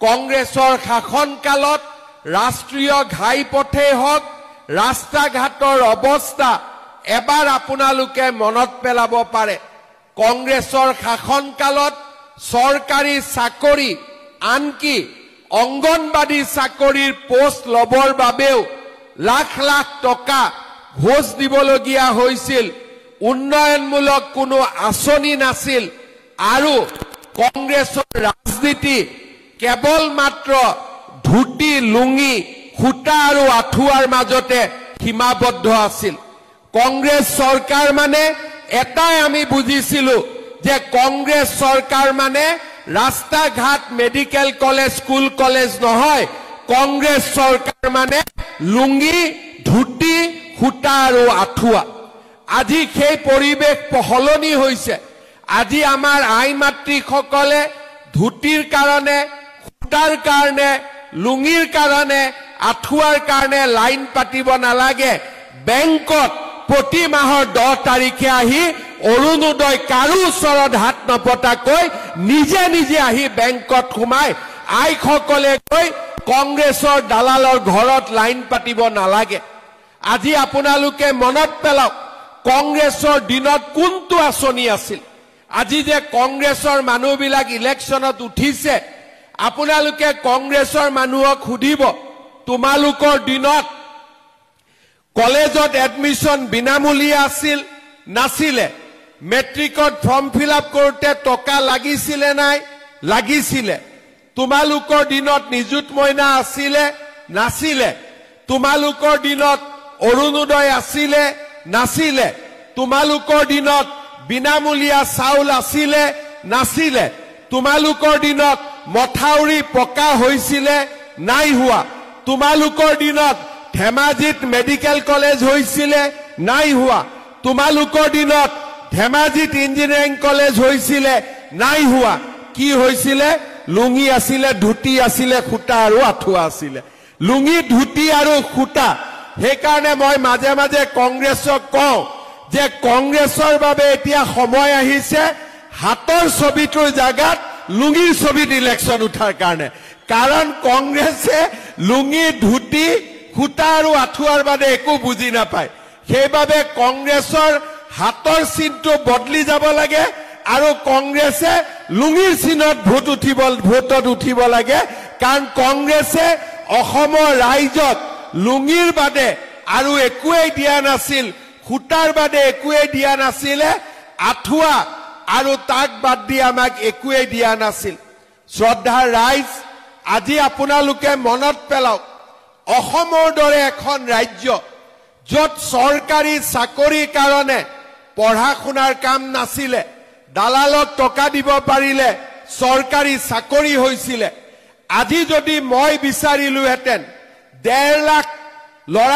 কংগ্ৰেছৰ শাসনকালত ৰাষ্ট্ৰীয় ঘাইপথেই হওক ৰাস্তা ঘাটৰ অৱস্থা এবাৰ আপোনালোকে মনত পেলাব পাৰে কংগ্ৰেছৰ শাসনকালত চৰকাৰী চাকৰি আনকি অংগনবাদী চাকৰিৰ পোষ্ট লবৰ বাবেও লাখ লাখ টকা ঘোষ দিবলগীয়া হৈছিল উন্নয়নমূলক কোনো আঁচনি নাছিল আৰু কংগ্ৰেছৰ ৰাজনীতি কেৱল মাত্ৰ ধুতি লুঙি খুটা আৰু আঠুৱাৰ মাজতে সীমাবদ্ধ আছিল কংগ্ৰেছ চৰকাৰ মানে এটাই আমি বুজিছিলো যে কংগ্ৰেছ চৰকাৰ মানে ৰাস্তা ঘাট মেডিকেল কলেজ স্কুল কলেজ নহয় কংগ্ৰেছ চৰকাৰ মানে লুঙি ধুতি খুটা আৰু আঠুৱা আজি সেই পৰিবেশ সলনি হৈছে আজি আমাৰ আই মাতৃসকলে ধুতিৰ কাৰণে খুটাৰ কাৰণে লুঙিৰ কাৰণে আঠুৱাৰ কাৰণে লাইন পাতিব নালাগে বেংকত প্ৰতি মাহৰ 10 তাৰিখে আহি অৰুণোদয় কাৰো ওচৰত হাত নপতাকৈ নিজে নিজে আহি বেংকত সোমাই আইসকলে কৈ কংগ্ৰেছৰ দালালৰ ঘৰত লাইন পাতিব নালাগে আজি আপোনালোকে মনত পেলাওক কংগ্ৰেছৰ দিনত কোনটো আঁচনি আছিল আজি যে কংগ্ৰেছৰ মানুহবিলাক ইলেকশ্যনত উঠিছে আপোনালোকে কংগ্ৰেছৰ মানুহক সুধিব তোমালোকৰ দিনত কলেজত এডমিশন বিনামূলীয়া আছিল নাছিলে মেট্ৰিকত ফৰ্ম ফিল আপ কৰোতে টকা লাগিছিলে নাই লাগিছিলে তোমালোকৰ দিনত নিযুত মইনা আছিলে নাছিলে তোমালোকৰ দিনত অৰুণোদয় আছিলে নাছিলে তোমালোকৰ দিনত বিনামূলীয়া চাউল আছিলে নাছিলে তোমালোকৰ দিনত মথাউৰি পকা হৈছিলে নাই হোৱা তোমালোকৰ দিনত ধেমাজিত মেডিকেল কলেজ হৈছিলে নাই হোৱা তোমালোকৰ দিনত ধেমাজিত ইঞ্জিনিয়াৰিং কলেজ হৈছিলে নাই হোৱা কি হৈছিলে লুঙি আছিলে ধুতি আছিলে খুটা আৰু আঠুৱা আছিলে লুঙি ধুতি আৰু খুটা হেকাৰণে মই মাজে মাজে কংগ্ৰেছক কওঁ যে কংগ্ৰেছৰ বাবে এতিয়া সময় আহিছে হাতৰ ছবিটোৰ জাগাত লুঙিৰ ছবিত ইলেকশ্যন উঠাৰ কাৰণে কাৰণ কংগ্ৰেছে লুঙি ধুতি খুটা আৰু আঠুৱাৰ বাদে একো বুজি নাপায় সেইবাবে কংগ্ৰেছৰ হাতৰ চিনটো বদলি যাব লাগে আৰু কংগ্ৰেছে লুঙিৰ চিনত ভোটত উঠিব লাগে কাৰণ কংগ্ৰেছে অসমৰ ৰাইজক লুঙিৰ বাদে আৰু একোৱেই দিয়া নাছিল খুটাৰ বাদে একোৱেই দিয়া নাছিলে আঠুৱা আৰু তাক বাদ দি আমাক একোৱেই দিয়া নাছিল শ্ৰদ্ধাৰ ৰাইজ আজি আপোনালোকে মনত পেলাওক অসমৰ দৰে এখন ৰাজ্য য'ত চৰকাৰী চাকৰিৰ কাৰণে পঢ়া শুনাৰ কাম নাছিলে দালালক টকা দিব পাৰিলে চৰকাৰী চাকৰি হৈছিলে আজি যদি মই বিচাৰিলোহেঁতেন 1.5 লাখ ল'ৰা